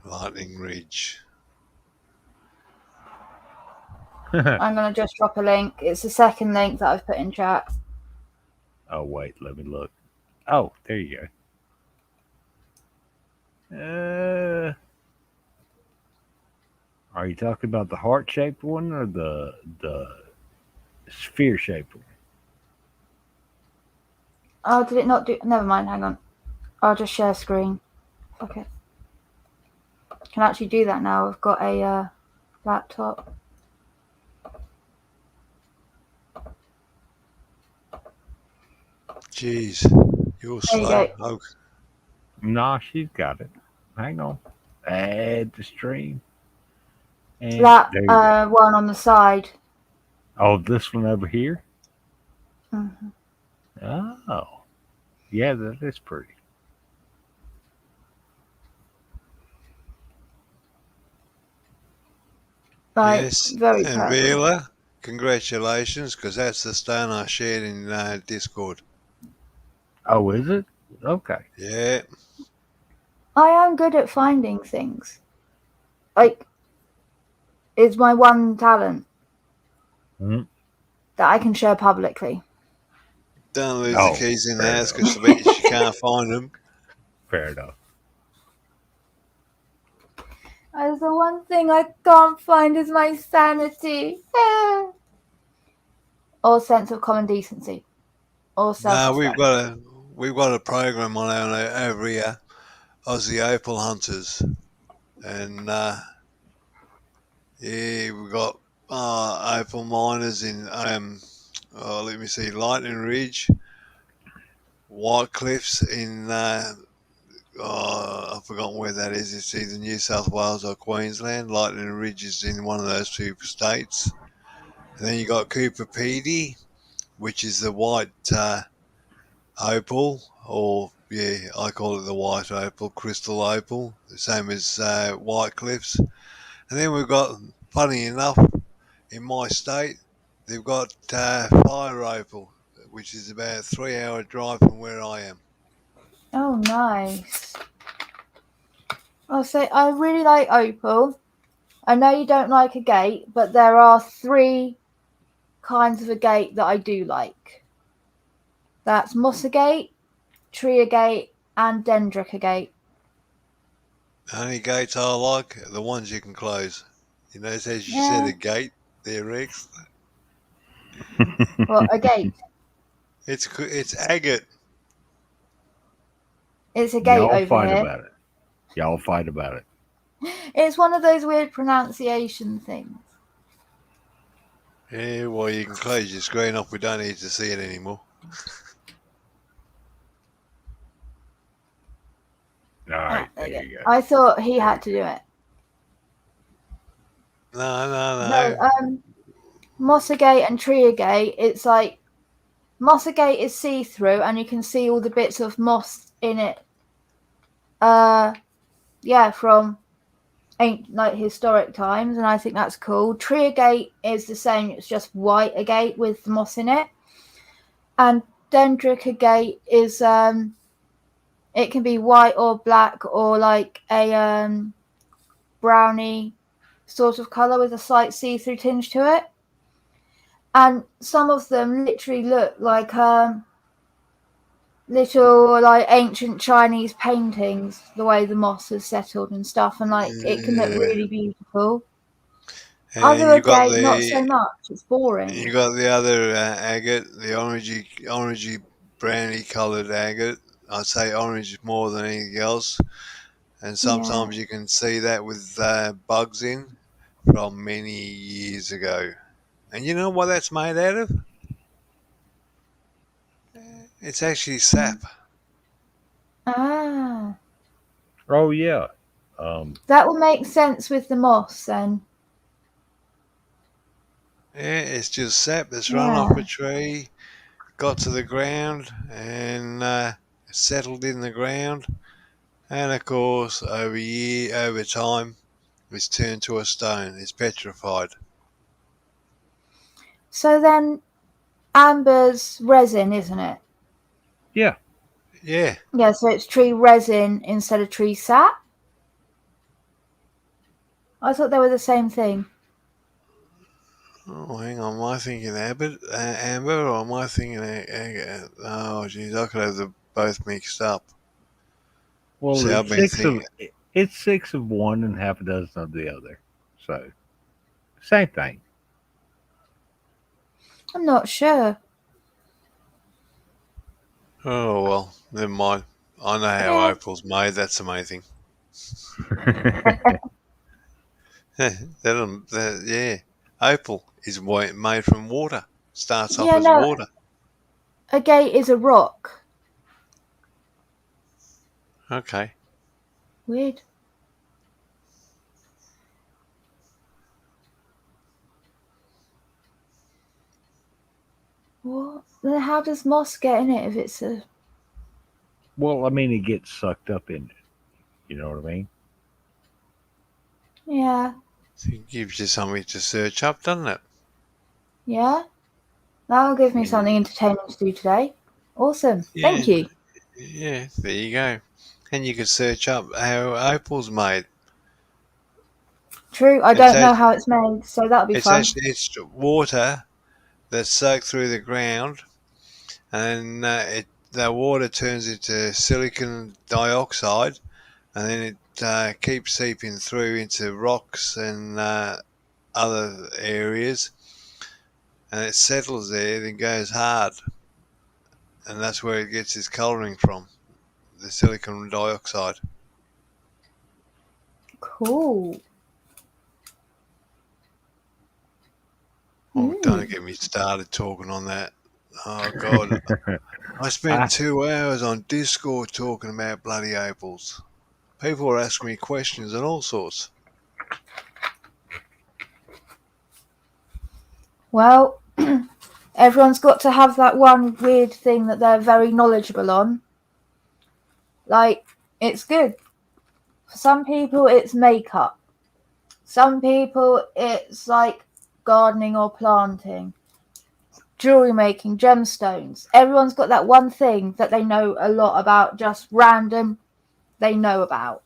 Lightning Ridge. I'm gonna just drop a link. It's the second link that I've put in chat. Oh, wait. Let me look. Oh, there you go. Are you talking about the heart-shaped one or the sphere-shaped one? Oh, did it not do? Never mind. Hang on. I'll just share screen. Fuck it. Can actually do that now. I've got a laptop. Jeez, you're There you slow. go. Oh, Nah, she's got it. Hang on. Add the stream. And That there you go. one on the side. Oh, this one over here? Mhm. Oh. Yeah, that is pretty. Like, yes. very And purple. Vila, congratulations, because that's the stone I shared in Discord. Oh, is it? Okay. Yeah. I am good at finding things. Like, it's my one talent Mhm. that I can share publicly. Don't lose the Oh, keys in the fair house enough. because I bet you can't find them. Fair enough. That's the one thing I can't find is my sanity. Or sense of common decency. Or No, self-respect. we've got a program on our over here, Aussie Opal Hunters, and yeah, we've got opal miners in let me see, Lightning Ridge, White Cliffs in I've forgotten where that is. It's either New South Wales or Queensland. Lightning Ridge is in one of those two states. And then you got Cooper Pedy, which is the white opal, or yeah, I call it the white opal, crystal opal, the same as White Cliffs. And then we've got, funny enough, in my state, they've got fire opal, which is about a 3-hour drive from where I am. Oh, nice. I'll say I really like opal. I know you don't like agate, but there are 3 kinds of agate that I do like. That's moss agate, tree agate, and dendric agate. The only gates I like are the ones you can close. You notice as you said Yeah. a gate there, Rex. Well, agate. It's agate. It's agate Y'all over fight here. about it. Y'all fight about it. It's one of those weird pronunciation things. Yeah, well, you can close your screen off. We don't need to see it anymore. All right, There there you you go. go. I thought he had to do it. No. No, Mossagate and Triagate, it's like Mossagate is see-through and you can see all the bits of moss in it. From like historic times, and I think that's cool. Triagate is the same, it's just white agate with the moss in it. And Dendricagate is it can be white or black or like a browny sort of colour with a slight see-through tinge to it. And some of them literally look like little like ancient Chinese paintings, the way the moss has settled and stuff, and like it can look Yeah. really beautiful. And Other you got agate, not so much. It's boring. you got the other agate, the orangey browny coloured agate. I'd say orange more than anything else. And sometimes you can see that with bugs in from many years ago. And you know what that's made out of? It's actually sap. Ah, Oh yeah. that will make sense with the moss then. Yeah, it's just sap that's run off a tree, got to the ground, and settled in the ground. And of course, over time, it's turned to a stone. It's petrified. So then, amber's resin, isn't it? Yeah. Yeah. Yeah, so it's tree resin instead of tree sap. I thought they were the same thing. Oh, hang on. Am I thinking amber, or am I thinking agate? Oh, geez, I could have them both mixed up. Well, See, I've been thinking. it's 6 of one and half a dozen of the other. So same thing. I'm not sure. Oh well, never mind. I know how Yeah. opal's made. That's amazing. Yeah, opal is made from water. Starts off as water. Agate is a rock. Okay. Weird. What? Then how does moss get in it if it's a... Well, I mean, it gets sucked up in it. You know what I mean? Yeah. So it gives you something to search up, doesn't it? Yeah? That'll give me something entertaining to do today. Awesome. Yeah. Thank you. Yeah, there you go. And you can search up how opal's made. True. I don't know how it's made, so that'll be fun. It's water that's soaked through the ground, and the water turns into silicon dioxide, and then it keeps seeping through into rocks and other areas, and it settles there, then goes hard, and that's where it gets its colouring from, the silicon dioxide. Cool. Oh, don't get me started talking on that. Oh, God. I spent 2 hours on Discord talking about bloody opals. People were asking me questions and all sorts. Well, everyone's got to have that one weird thing that they're very knowledgeable on. Like, it's good. For some people, it's makeup. Some people, it's like gardening or planting. Jewelry making, gemstones. Everyone's got that one thing that they know a lot about, just random, they know about.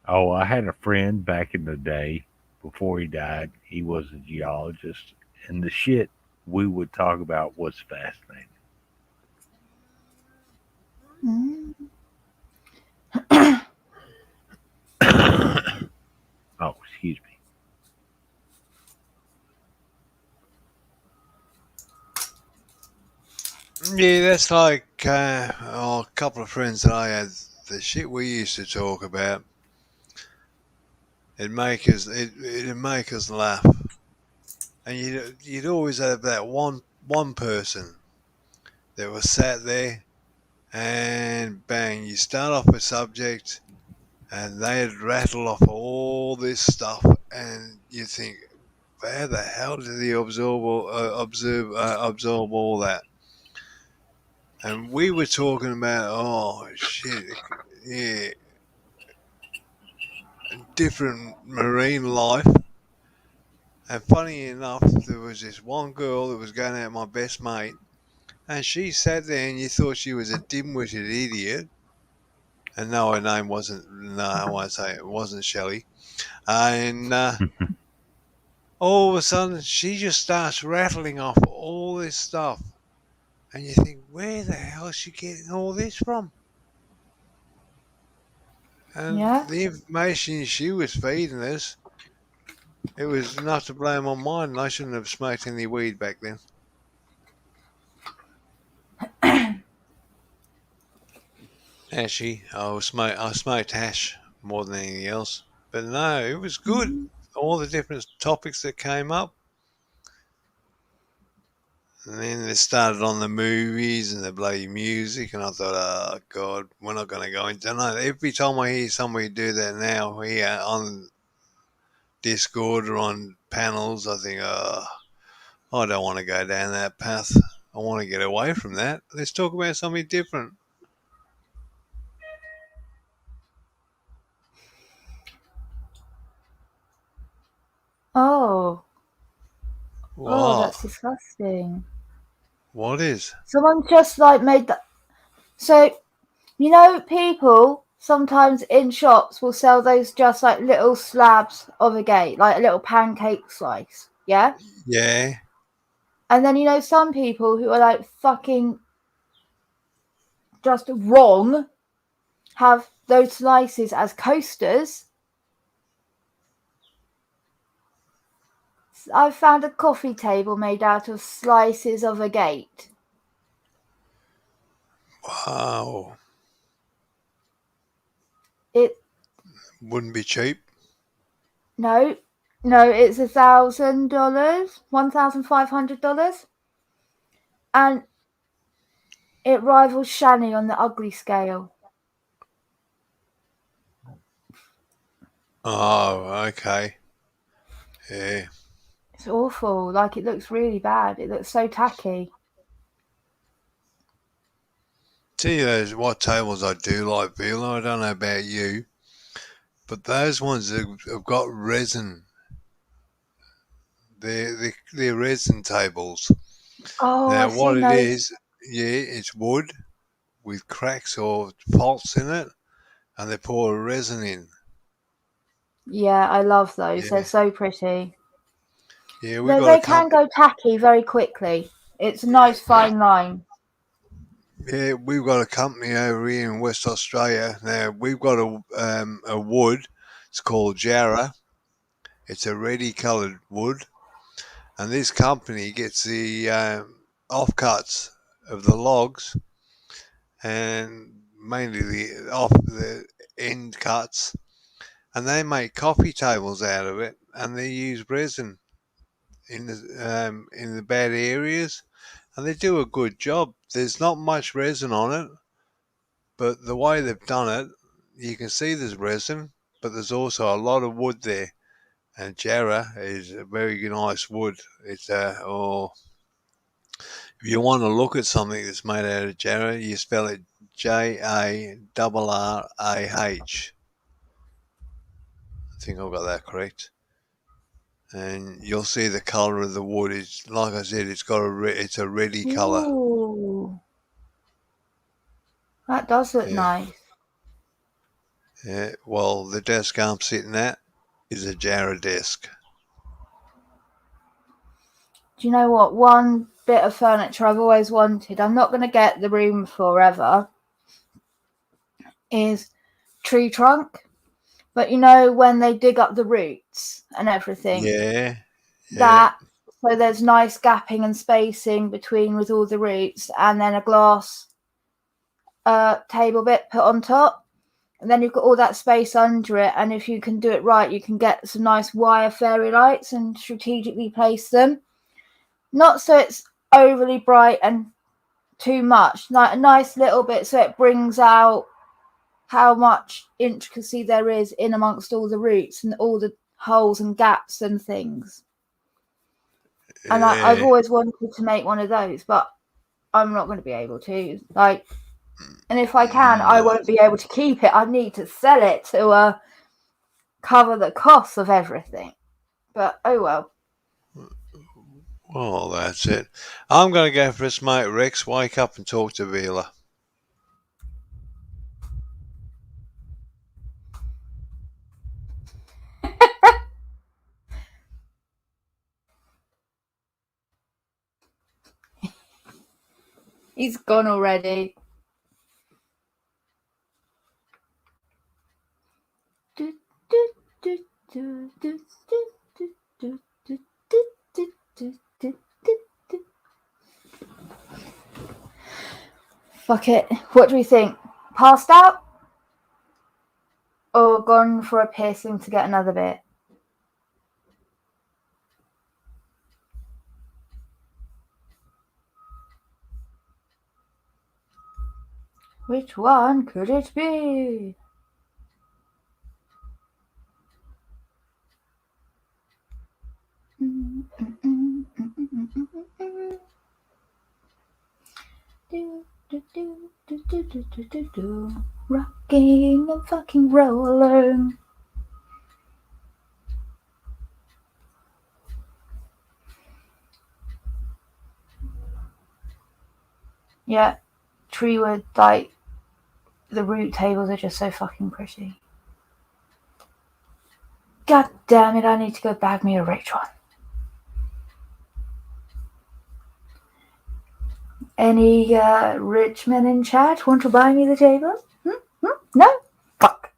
Oh, I had a friend back in the day before he died. He was a geologist, and the shit we would talk about was fascinating. Oh, excuse me. Yeah, that's like a couple of friends that I had. The shit we used to talk about, it'd make us laugh, and you'd always have that one person that was sat there, and bang, you start off a subject, and they'd rattle off all this stuff, and you think, how the hell did he absorb all that? And we were talking about, oh shit, yeah, different marine life. And funny enough, there was this one girl that was going out with my best mate, and she sat there, and you thought she was a dim-witted idiot. And no, her name wasn't. No, I won't say it wasn't Shelley. And all of a sudden, she just starts rattling off all this stuff, and you think, where the hell is she getting all this from? And Yeah. the information she was feeding us, it was not to blame on mine. I shouldn't have smoked any weed back then. Actually, I smoked hash more than anything else. But no, it was good. All the different topics that came up. And then it started on the movies and the bloody music, and I thought, oh God, we're not going to go into that. Every time I hear somebody do that now here on Discord or on panels, I think, oh, I don't want to go down that path. I want to get away from that. Let's talk about something different. Oh, What? that's disgusting. What is? Someone just like made that. So, you know, people sometimes in shops will sell those just like little slabs of a gate, like a little pancake slice. Yeah. Yeah. And then, you know, some people who are like fucking just wrong have those slices as coasters. I found a coffee table made out of slices of a gate. Wow. It Wouldn't be cheap. no, it's $1,000, $1,500, and it rivals Shani on the ugly scale. Oh, okay. Yeah. It's awful. Like, it looks really bad. It looks so tacky. Tell you those what tables I do like, Vila. I don't know about you, but those ones that have got resin, they're resin tables. Oh, Now, I've what seen it those. is, yeah, it's wood with cracks or faults in it, and they pour a resin in. Yeah, I love those. Yeah. They're so pretty. Yeah, we Though got they a can company. go tacky very quickly. It's a nice fine line. Yeah, we've got a company over here in West Australia. Now we've got a wood. It's called Jarrah. It's a reddy coloured wood, and this company gets the offcuts of the logs and mainly the end cuts, and they make coffee tables out of it, and they use resin in the bad areas, and they do a good job. There's not much resin on it, but the way they've done it, you can see there's resin, but there's also a lot of wood there. And Jarrah is a very nice wood. It's if you want to look at something that's made out of Jarrah, you spell it Jarrah. I think I've got that correct. And you'll see the colour of the wood. It's like I said, it's a reddy colour. Ooh. That does look Yeah. nice. Yeah. Well, the desk I'm sitting at is a Jarrah desk. Do you know what? One bit of furniture I've always wanted, I'm not going to get the room forever, is tree trunk. But you know, when they dig up the roots and everything, Yeah. that so there's nice gapping and spacing between with all the roots, and then a glass table bit put on top, and then you've got all that space under it. And if you can do it right, you can get some nice wire fairy lights and strategically place them, not so it's overly bright and too much, like a nice little bit, so it brings out how much intricacy there is in amongst all the roots and all the holes and gaps and things. And I've always wanted to make one of those, but I'm not going to be able to. Like, and if I can, I won't be able to keep it. I need to sell it to cover the costs of everything. But oh well. Well, that's it. I'm going to go for this, mate. Rex, wake up and talk to Vila. He's gone already. Fuck it. What do we think? Passed out? Or gone for a piercing to get another bit? Which one could it be? Rocking and fucking rolling. Yeah, tree wood, like the root tables are just so fucking pretty. God damn it, I need to go bag me a rich one. Any rich men in chat want to buy me the table? No? Fuck.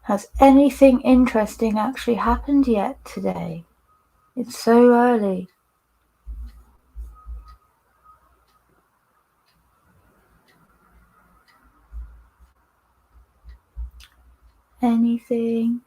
Has anything interesting actually happened yet today? It's so early. Anything